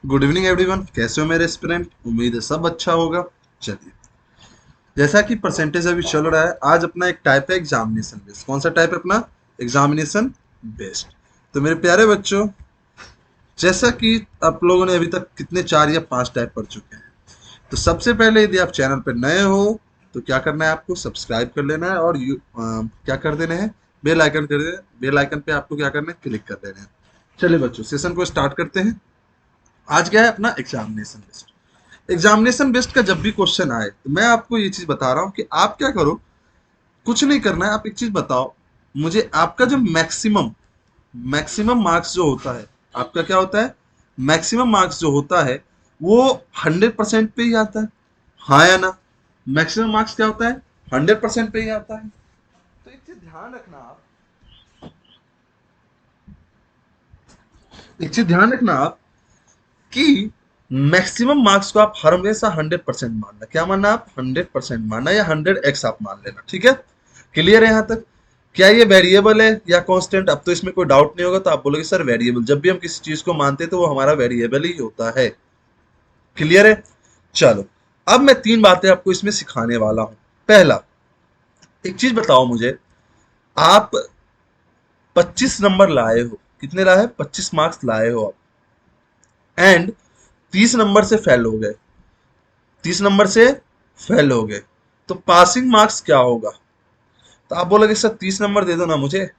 Good evening everyone, कैसे हो मेरे एस्पिरेंट। उम्मीद है सब अच्छा होगा। चलिए, जैसा कि परसेंटेज अभी चल रहा है, आज अपना एक टाइप है एग्जामिनेशन बेस्ड। कौन सा टाइप है अपना? Examination based. तो मेरे प्यारे बच्चों, जैसा कि आप लोगों ने अभी तक कितने 4 या 5 टाइप पढ़ चुके हैं, तो सबसे पहले यदि आप चैनल पर नए हो तो क्या करना है, आपको सब्सक्राइब कर लेना है और क्या कर देना है, बेल आइकन कर देना। बेल आइकन पे आपको क्या करना है, क्लिक कर देना है। चलिए बच्चों, सेशन को स्टार्ट करते हैं। आज क्या है अपना एग्जामिनेशन बेस्ड। एग्जामिनेशन बेस्ड का जब भी क्वेश्चन आए तो मैं आपको ये चीज बता रहा हूँ कि आप क्या करो, कुछ नहीं करना है। आप एक चीज बताओ मुझे, आपका जो मैक्सिमम मैक्सिमम मार्क्स जो होता है, आपका क्या होता है, मैक्सिमम मार्क्स जो होता है वो 100% पे ही आता है, हाँ या ना? मैक्सिमम मार्क्स क्या होता है, 100% पे ही आता है। तो एक चीज ध्यान रखना आप, एक चीज ध्यान रखना आप कि मैक्सिमम मार्क्स को आप हमेशा 100% मानना। क्या मानना आप? 100% मानना, या 100x आप मान लेना। ठीक है, क्लियर है यहाँ तक? क्या ये वेरिएबल है या कांस्टेंट? अब तो इसमें कोई डाउट नहीं होगा। तो आप बोलोगे सर वेरिएबल, जब भी हम किसी चीज को मानते हैं तो वो हमारा वेरिएबल ही होता है। क्लियर है? चलो, अब मैं 3 बातें आपको इसमें सिखाने वाला हूं। पहला, एक चीज बताओ मुझे, आप 25 नंबर लाए हो, कितने लाए? 25 मार्क्स लाए हो आप, एंड 30 नंबर से फेल हो गए, 30 नंबर से फेल हो गए, तो पासिंग मार्क्स क्या होगा? तो आप बोलोगे सर 30 नंबर दे दो ना मुझे,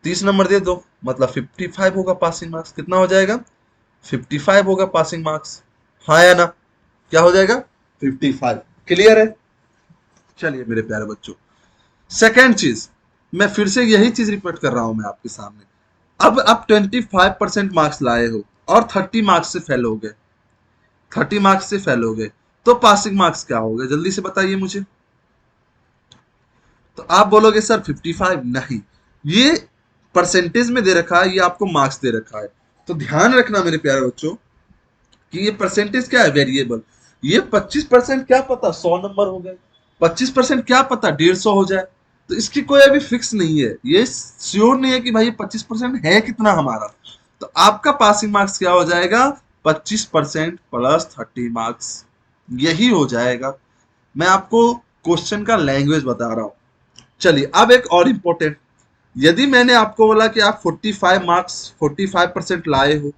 30 नंबर दे दो, मतलब 55 होगा पासिंग मार्क्स। कितना हो जाएगा? 55 होगा पासिंग मार्क्स, हाँ या ना? क्या हो जाएगा? 55। क्लियर है? चलिए मेरे प्यारे बच्चों, सेकेंड चीज, मैं फिर से यही चीज रिपीट कर रहा हूं मैं आपके सामने। अब आप 25% मार्क्स लाए हो और 30 मार्क्स से फेल हो गए, 30 मार्क्स से फेल हो गए, तो पासिंग मार्क्स क्या हो गए? जल्दी से बताइए मुझे। तो आप बोलोगे सर 55 नहीं, ये परसेंटेज में दे रखा है, ये आपको मार्क्स दे रखा है। तो ध्यान रखना मेरे प्यारे बच्चों कि ये परसेंटेज क्या है, वेरिएबल। ये 25% क्या पता 100 नंबर हो गए, 25% क्या पता 150 हो जाए। तो इसकी कोई अभी फिक्स नहीं है, ये श्योर नहीं है कि भाई 25% है कितना हमारा। तो आपका पासिंग मार्क्स क्या हो जाएगा? 25% प्लस 30 मार्क्स, यही हो जाएगा। मैं आपको क्वेश्चन का लैंग्वेज बता रहा हूं। चलिए, अब एक और इंपॉर्टेंट, यदि मैंने आपको बोला कि आप 45 मार्क्स 45% लाए हो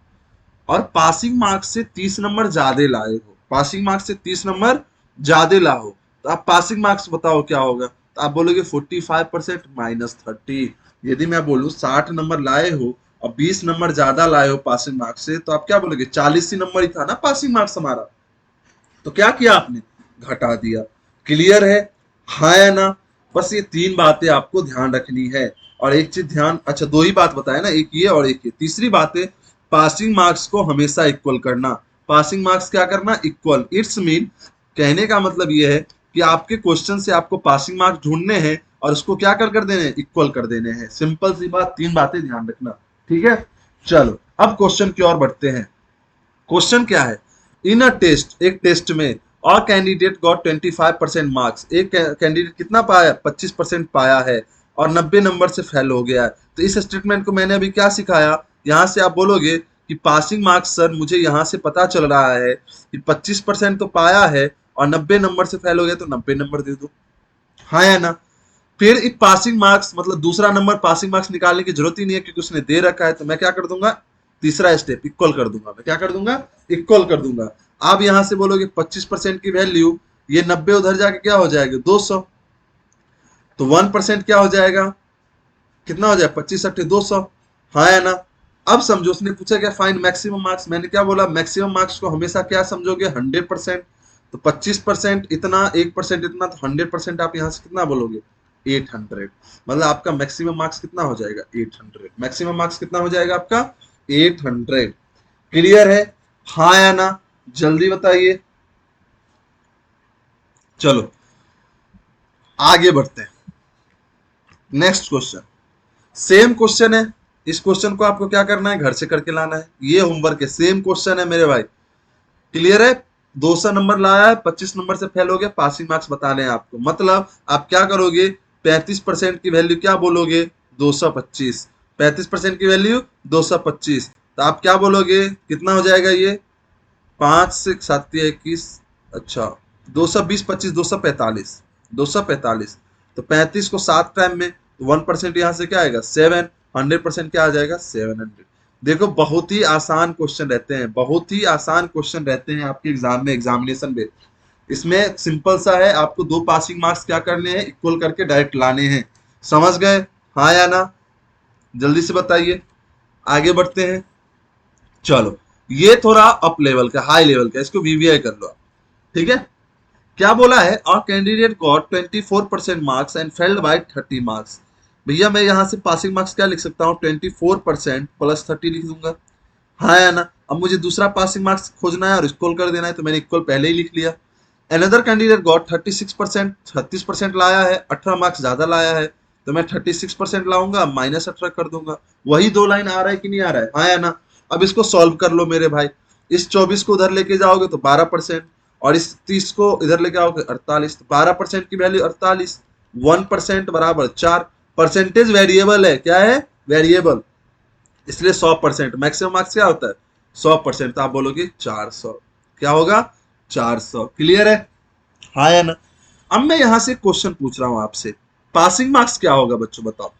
और पासिंग मार्क्स से 30 नंबर ज्यादा लाए हो, पासिंग मार्क्स से 30 नंबर ज्यादा लाओ, तो आप पासिंग मार्क्स बताओ क्या होगा? तो आप बोलोगे 45% माइनस 30। यदि मैं बोलूं 60 नंबर लाए हो और 20 नंबर ज्यादा लाए हो पासिंग मार्क्स से, तो आप क्या बोलोगे? 40 ही नंबर ही था ना पासिंग मार्क्स हमारा। तो क्या किया आपने? घटा दिया। क्लियर है, हाँ या ना? बस ये 3 बातें आपको ध्यान रखनी है। और एक चीज ध्यान, अच्छा 2 ही बात बताया ना, एक ये और एक ये। तीसरी बात है, पासिंग मार्क्स को हमेशा इक्वल करना। पासिंग मार्क्स क्या करना? इक्वल। इट्स मीन, कहने का मतलब ये है कि आपके क्वेश्चन से आपको पासिंग मार्क्स ढूंढने हैं और उसको क्या कर देने हैं? इक्वल कर देने हैं। सिंपल सी बात, 3 बातें ध्यान रखना। ठीक है, चलो अब क्वेश्चन की ओर बढ़ते हैं। क्वेश्चन क्या है? इन अ टेस्ट, एक टेस्ट में अ कैंडिडेट गॉट 25% मार्क्स, एक कैंडिडेट कितना पाया? 25% पाया है और 90 नंबर से फेल हो गया है। तो इस स्टेटमेंट को मैंने अभी क्या सिखाया, यहां से आप बोलोगे कि पासिंग मार्क्स सर मुझे यहां से पता चल रहा है कि 25% तो पाया है और 90 नंबर से फेल हो गया, तो 90 नंबर दे दो, हाँ या ना? फिर एक पासिंग मार्क्स मतलब दूसरा नंबर, पासिंग मार्क्स निकालने की जरूरत ही नहीं है क्योंकि उसने दे रखा है। तो मैं क्या कर दूंगा? तीसरा स्टेप, इक्वल कर दूंगा। मैं क्या कर दूंगा? इक्वल कर दूंगा। आप यहां से बोलोगे 25% की वैल्यू, ये 90 उधर जाके क्या हो जाएगा? 200। तो 1% क्या हो जाएगा? कितना हो जाएगा? 25 × 200, हाँ या ना? अब समझो, उसने पूछा क्या? Find maximum marks. मैंने क्या बोला? मैक्सिमम मार्क्स को हमेशा क्या समझोगे? 100%। तो 25% इतना, 1% इतना, तो 100% आप यहां से कितना बोलोगे? 800। मतलब आपका मैक्सिमम मार्क्स कितना हो जाएगा? 800। मैक्सिमम मार्क्स कितना हो जाएगा आपका? 800। क्लियर है, हाँ या ना? जल्दी बताइए। चलो आगे बढ़ते हैं। नेक्स्ट क्वेश्चन, सेम क्वेश्चन है। इस क्वेश्चन को आपको क्या करना है? घर से करके लाना है। ये होमवर्क है, सेम क्वेश्चन है मेरे भाई। क्लियर है? 200 नंबर लाया है, 25 नंबर से फेल हो गया, पासिंग मार्क्स बताने हैं आपको। मतलब आप क्या करोगे? 35% की वैल्यू क्या बोलोगे? 225। 35% की वैल्यू 225। तो आप क्या बोलोगे, कितना हो जाएगा ये, 5 से 7 21, अच्छा 220 25 245, 245। तो 35 को 7 टाइम में, तो 1% यहाँ से क्या आएगा 7, 100% क्या आ जाएगा 700। देखो बहुत ही आसान क्वेश्चन रहते हैं, बहुत ही आसान क्वेश्चन रहते हैं आपके एग्जाम में, एग्जामिनेशन में। इसमें सिंपल सा है, आपको 2 पासिंग मार्क्स क्या करने हैं, इक्वल करके डायरेक्ट लाने हैं। समझ गए, हाँ या ना, जल्दी से बताइए, आगे बढ़ते हैं। चलो, ये थोड़ा अप लेवल का, हाई लेवल का, इसको वीवीआई कर लो आप, ठीक है। क्या बोला है, a candidate got 24% marks and failed by 30 marks. भैया मैं यहाँ से पासिंग मार्क्स क्या लिख सकता हूँ, 24% प्लस 30 लिख दूंगा, हाँ या ना। अब मुझे दूसरा पासिंग मार्क्स खोजना है और इक्वल कर देना है, तो मैंने इक्वल पहले ही लिख लिया। अनदर कैंडिडेट गॉट 36%, 36% लाया है, 18 मार्क्स ज्यादा लाया है, तो मैं 36% लाऊंगा, -18 कर दूंगा। वही 2 लाइन आ रहा है कि नहीं आ रहा है, हाँ या ना। अब इसको सॉल्व कर लो मेरे भाई, इस 24 को उधर लेके जाओगे तो 12%, और इस 30 को इधर लेके आओगे 48, तो 12% की वैल्यू 48, 1% बराबर 4। परसेंटेज वेरिएबल है, क्या है, वेरिएबल, इसलिए 100%। मैक्सिमम मार्क्स क्या होता है 100%, तो आप बोलोगे 400, क्या होगा 400। क्लियर है, हाँ या ना। अब मैं यहां से क्वेश्चन पूछ रहा हूं आपसे, पासिंग मार्क्स क्या होगा बच्चों, बताओ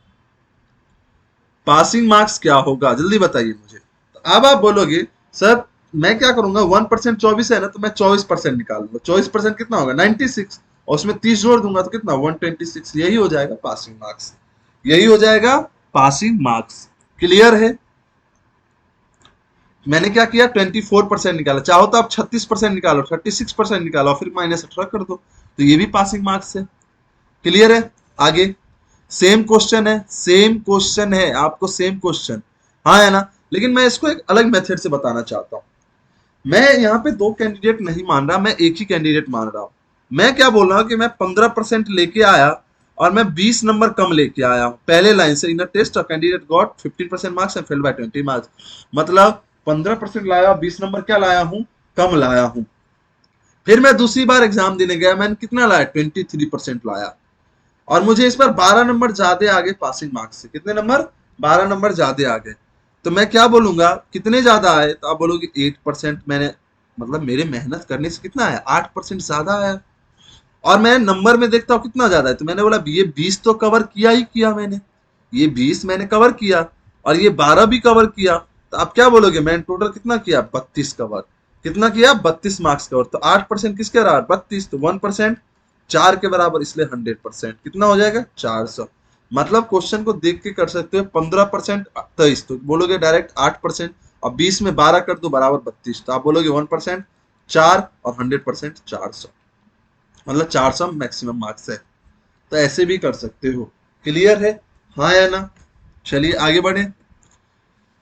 पासिंग मार्क्स क्या होगा, जल्दी बताइए मुझे। तो अब आप बोलोगे सर मैं क्या करूंगा, 1% 24 है ना, तो मैं 24% निकाल लूंगा, 24% कितना होगा 96, और उसमें 30 जोड़ दूंगा तो कितना 126, यही हो जाएगा पासिंग मार्क्स, यही हो जाएगा पासिंग मार्क्स। क्लियर है, मैंने क्या किया 24% निकाला, चाहो तो आप 36% निकालो, 36% निकालो, फिर -18 कर दो, तो ये भी पासिंग मार्क्स है। क्लियर है, आगे सेम क्वेश्चन है, सेम क्वेश्चन है, आपको सेम क्वेश्चन, हाँ है ना। लेकिन मैं इसको एक अलग मेथड से बताना चाहता हूं। मैं यहाँ पे 2 कैंडिडेट नहीं मान रहा, मैं एक ही कैंडिडेट मान रहा हूं। मैं क्या बोल रहा हूँ कि मैं 15% लेके आया और मैं 20 नंबर कम लेके आया हूँ पहले लाइन से। In the test of candidate got 15% marks and failed by 20 marks, मतलब 15% लाया, 20 नंबर क्या लाया हूँ, कम लाया हूँ। फिर मैं दूसरी बार एग्जाम देने गया, मैंने कितना लाया 23% लाया, और मुझे इस बार 12 नंबर ज्यादा आ गए पासिंग मार्क्स से, कितने नंबर 12 नंबर ज्यादा आ गए। तो मैं क्या बोलूंगा, कितने ज्यादा आए, तो आप बोलोगे 8%, मैंने मतलब मेरे मेहनत करने से कितना आया 8% ज्यादा आया। और मैं नंबर में देखता हूँ कितना ज्यादा है, तो मैंने बोला ये 20 तो कवर किया ही किया मैंने, ये 20 मैंने कवर किया, और ये 12 भी कवर किया, तो आप क्या बोलोगे मैंने टोटल कितना किया 32 कवर, कितना किया 32 मार्क्स कवर। तो 8% किसके रहा 32, तो 1% 4 के बराबर, इसलिए 100% कितना हो जाएगा 400। मतलब क्वेश्चन को देख के कर सकते हो, 15% 23, तो बोलोगे डायरेक्ट 8%, और 20 में 12 कर दो बराबर 32, तो आप बोलोगे 1% 4 और 100% 400, मतलब 400 मैक्सिमम मार्क्स है। तो ऐसे भी कर सकते हो। क्लियर है, हाँ या ना। चलिए आगे बढ़े।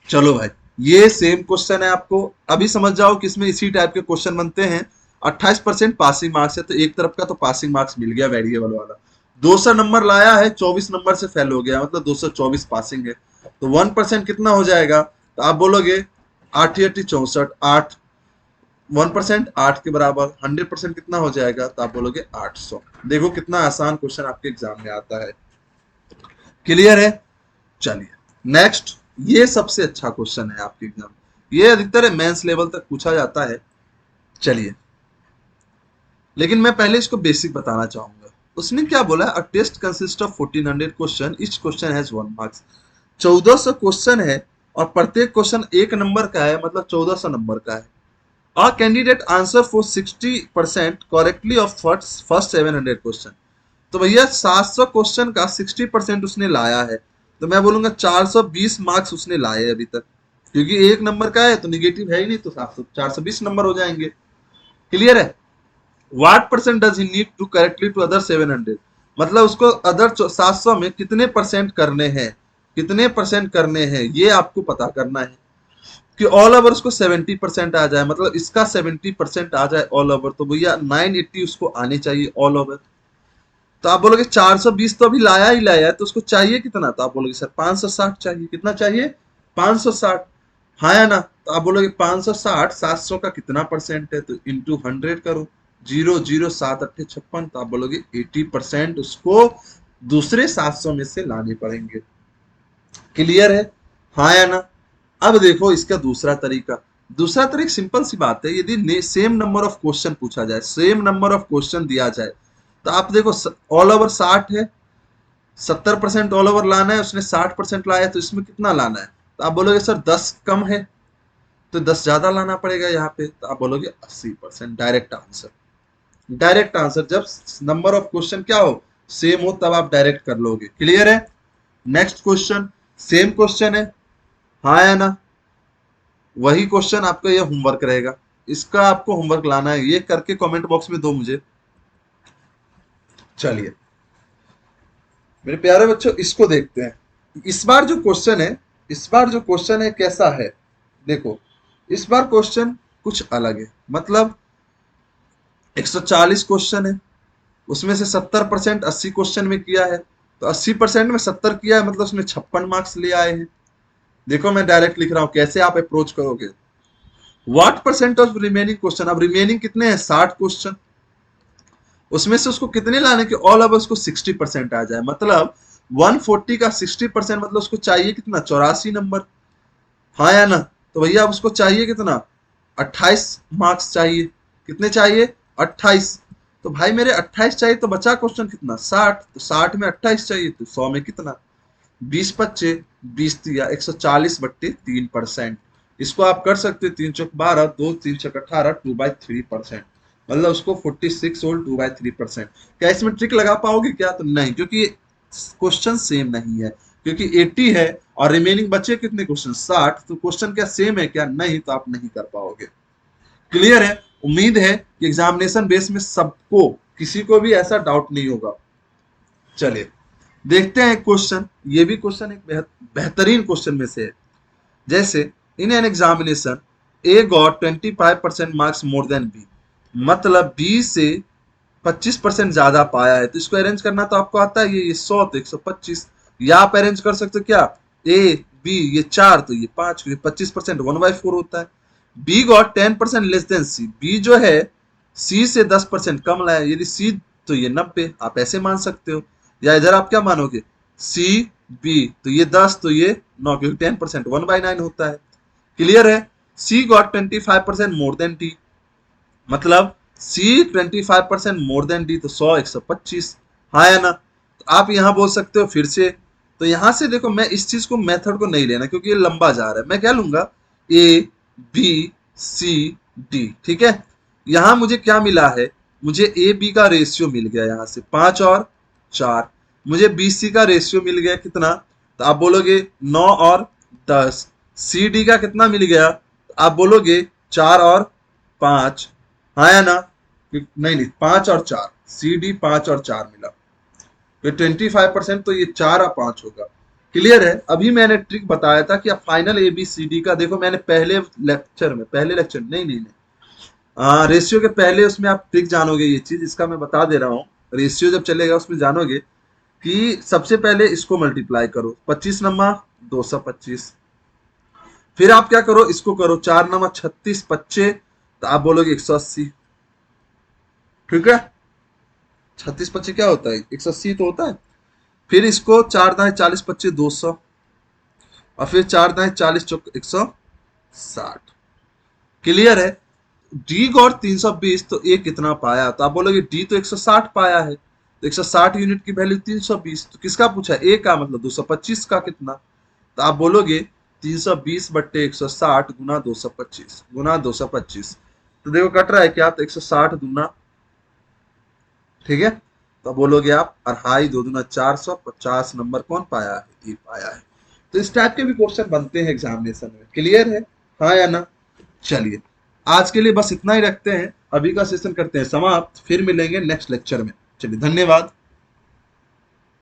चलो भाई, ये सेम क्वेश्चन है, आपको अभी समझ जाओ कि इसमें इसी टाइप के क्वेश्चन बनते हैं। 28% पासिंग मार्क्स है, तो एक तरफ का तो पासिंग मार्क्स मिल गया वेरिएबल वाला। 200 नंबर लाया है, 24 नंबर से फेल हो गया, मतलब 224 पासिंग है, तो 1% कितना हो जाएगा, तो आप बोलोगे 8 64, 8 1% 8 के बराबर, 100% कितना हो जाएगा, तो आप बोलोगे 800। देखो कितना आसान क्वेश्चन आपके एग्जाम में आता है। क्लियर है, चलिए नेक्स्ट। ये सबसे अच्छा क्वेश्चन है आपके एग्जाम, ये अधिकतर मेंस लेवल तक पूछा जाता है। चलिए, लेकिन मैं पहले इसको बेसिक बताना चाहूंगा। उसने क्या बोला, a test consist of 1400 question, each question has 1 marks. 1400 question है, और प्रत्येक क्वेश्चन 1 नंबर का है, मतलब 1400 नंबर का है। A candidate answer for 60% correctly of first 700 question. तो भैया 700 क्वेश्चन का 60% उसने लाया है, तो मैं बोलूंगा 420 मार्क्स उसने लाए अभी तक, क्योंकि 1 नंबर का है तो निगेटिव है ही नहीं, तो 700 420 नंबर हो जाएंगे। क्लियर है, what percent does he need to correctly to other 700, मतलब उसको अदर 700 में कितने परसेंट करने हैं, कितने परसेंट करने हैं, ये आपको पता करना है। कि ऑल ओवर उसको 70% आ जाए, मतलब इसका 70% आ जाए ऑल ओवर, तो भैया 980 उसको आने चाहिए ऑल ओवर। तो आप बोलोगे 420 तो अभी लाया ही लाया है, तो उसको चाहिए कितना, तो आप बोलोगे सर 560 चाहिए, कितना चाहिए 560, हाँ या ना। तो आप बोलोगे 560 700 का कितना परसेंट है, तो इंटू 100 करो, 0 0 7 8 56, तो आप बोलोगे 80% उसको दूसरे 700 में से लाने पड़ेंगे। क्लियर है, हाँ या ना। अब देखो इसका दूसरा तरीका सिंपल सी बात है। यदि सेम नंबर ऑफ क्वेश्चन पूछा जाए, सेम नंबर ऑफ क्वेश्चन दिया जाए, तो आप देखो ऑल ओवर 60 है, 70% ऑल ओवर लाना है, उसने 60% लाया, तो इसमें कितना लाना है? तो आप बोलोगे सर 10 कम है, तो 10 ज्यादा लाना पड़ेगा यहाँ पे, तो आप बोलोगे 80%। डायरेक्ट आंसर जब नंबर ऑफ क्वेश्चन क्या हो, सेम हो, तब आप डायरेक्ट कर लोगे। क्लियर है? नेक्स्ट क्वेश्चन, सेम क्वेश्चन है, हाँ या ना? वही क्वेश्चन आपका ये होमवर्क रहेगा, इसका आपको होमवर्क लाना है, ये करके कमेंट बॉक्स में दो मुझे। चलिए मेरे प्यारे बच्चों, इसको देखते हैं। इस बार जो क्वेश्चन है कैसा है, देखो इस बार क्वेश्चन कुछ अलग है। मतलब 140 क्वेश्चन है, उसमें से 70% 80 क्वेश्चन में किया है, तो 80% में 70 किया है, मतलब उसमें 56 मार्क्स ले आए हैं। देखो मैं डायरेक्ट लिख रहा हूं, कैसे आप अप्रोच करोगे। What percent of remaining question, अब रिमेनिंग कितने हैं? 60 क्वेश्चन, उसमें से उसको कितने लाने के, ऑल ओवर उसको 60% आ जाए। मतलब 140 का 60%, मतलब उसको चाहिए कितना? 84 नंबर, हाँ या ना? तो भैया अब उसको चाहिए कितना? 28 मार्क्स चाहिए। कितने चाहिए? 28। तो भाई मेरे 28 चाहिए, तो बचा क्वेश्चन कितना? 60। तो 60 में 28 चाहिए, तो 100 में कितना? 20 बच्चे, 20 दिया 140/3%। इसको आप कर सकते हो 3 चौक 12, 2 3 छक 18, 2/3%। मतलब उसको 46 और 2/3%। क्या इसमें ट्रिक लगा पाओगे क्या? तो नहीं, क्योंकि क्वेश्चन सेम नहीं है। क्योंकि 80 है और रिमेनिंग बचे कितने क्वेश्चन? 60। तो क्वेश्चन क्या सेम है क्या? नहीं, तो आप नहीं कर पाओगे। क्लियर है? उम्मीद है कि एग्जामिनेशन बेस में सबको, किसी को भी ऐसा डाउट नहीं होगा। चलिए देखते हैं क्वेश्चन। ये भी क्वेश्चन एक बेहतरीन क्वेश्चन में से है। जैसे in an examination A got 25% marks more than B, मतलब बी से 25% ज्यादा पाया है। तो इसको अरेंज करना तो आपको आता है, ये 100 तो 125, या आप अरेंज कर सकते हो क्या? ए बी ये 4 तो ये 5, 25% 1/4 होता है। बी गॉट 10% लेस देन सी, बी जो है सी से 10% कम लाया, यदि सी तो ये 90, आप ऐसे मान सकते हो। या इधर आप क्या मानोगे? सी बी तो ये 10 तो ये 9, क्योंकि 10% 1/9 होता है। क्लियर है? सी गॉट 25% मोर देन डी, मतलब सी 25% मोर देन डी, तो 100 125, हाँ या ना? तो आप यहां बोल सकते हो फिर से। तो यहां से देखो, मैं इस चीज को मेथड को नहीं लेना, क्योंकि ये लंबा जा रहा है। मैं क्या लूंगा? ए बी सी डी, ठीक है। यहां मुझे क्या मिला है? मुझे ए बी का रेशियो मिल गया, यहां से 5 और 4। मुझे बी सी का रेशियो मिल गया कितना? तो आप बोलोगे 9 और 10। सी डी का कितना मिल गया? तो आप बोलोगे 4 और 5, हाँ या ना? नहीं नहीं, 5 और 4, सी डी 5 और 4 मिला, तो 25%, तो ये 4 और 5 होगा। क्लियर है? अभी मैंने ट्रिक बताया था कि आप final A B C D का, देखो मैंने पहले लेक्चर नहीं, रेशियो के पहले उसमें आप ट्रिक जानोगे। ये चीज इसका मैं बता दे रहा हूँ, रेशियो जब चलेगा उसमें जानोगे कि सबसे पहले इसको मल्टीप्लाई करो, 25 नमा 225, फिर आप क्या करो? इसको करो 4 नमा 36 25, तो आप बोलोगे 180। ठीक है? 36 25 क्या होता है? 180 तो होता है। फिर इसको 4 दाएं 40 25 200, और फिर 4 दाएं 40 चौक 160। क्लियर है? डी गॉट 320, तो ए कितना पाया? तो आप बोलोगे डी तो 160 पाया है, तो 160 यूनिट की वैल्यू 320। तो किसका पूछा? ए का, मतलब 225 का कितना? तो आप बोलोगे 320/160 गुना 225 गुना 225। तो देखो कट रहा है क्या? तो 160 गुना, ठीक है। तो बोलोगे आप अढ़ाई 2 दूना 450 नंबर कौन पाया है? ये पाया है। तो इस टाइप के भी क्वेश्चन बनते हैं एग्जामिनेशन में। क्लियर है? हाँ या ना? चलिए आज के लिए बस इतना ही रखते हैं, अभी का सेशन करते हैं समाप्त, फिर मिलेंगे नेक्स्ट लेक्चर में। चलिए धन्यवाद।